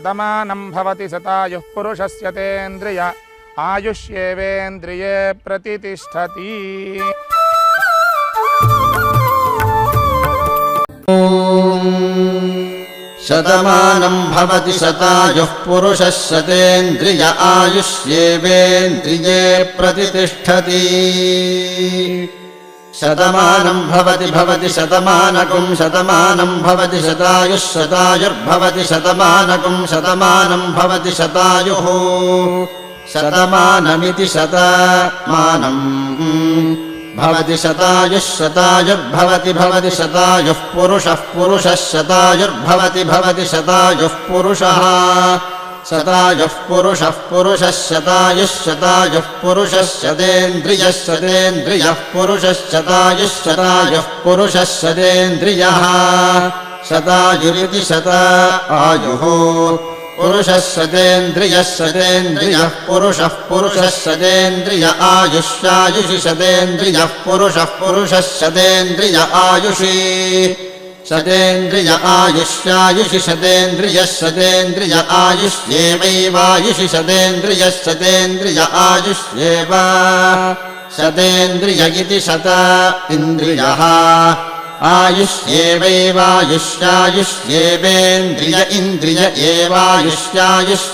शतमानं भवति शतायुः पुरुषस्य तेन्द्रिय आयुष्येवेन्द्रिये प्रतितिष्ठति। शतमानं भवति शतायुः पुरुषः शतेन्द्रिय आयुष्येवेन्द्रिये प्रतितिष्ठति। शतमानं भवति शतमानकं शतमानं भवति शतायुः शतायुर्भवति शतमानकं शतमानं भवति शतायुः शतमानमिति शतमानं भवति शतायुः शतायुर्भवति भवति शतायुः पुरुषः पुरुषः शतायुर्भवति भवति शतायुः पुरुषः शतायुः पुरुषः पुरुषः शतायुः शतायुः पुरुषः शतेन्द्रियः शतेन्द्रियः पुरुषः शतायुः शतायुः पुरुषः शतेन्द्रियः शतायुरिति शतायुः पुरुषः शतेन्द्रियः शतेन्द्रियः पुरुषः पुरुषः शतेन्द्रिय आयुष्यायुषि शतेन्द्रियः पुरुषः पुरुषः शतेन्द्रिय आयुषि शतेन्द्रिय आयुष्यायुषि शतेन्द्रियः शतेन्द्रिय आयुष्येवैवायुषि शतेन्द्रियः शतेन्द्रिय आयुष्येव शतेन्द्रिय इति शत इन्द्रियः आयुष्येवैवायुष्यायुष्येवेन्द्रिय इन्द्रिय एवायुष्यायुष्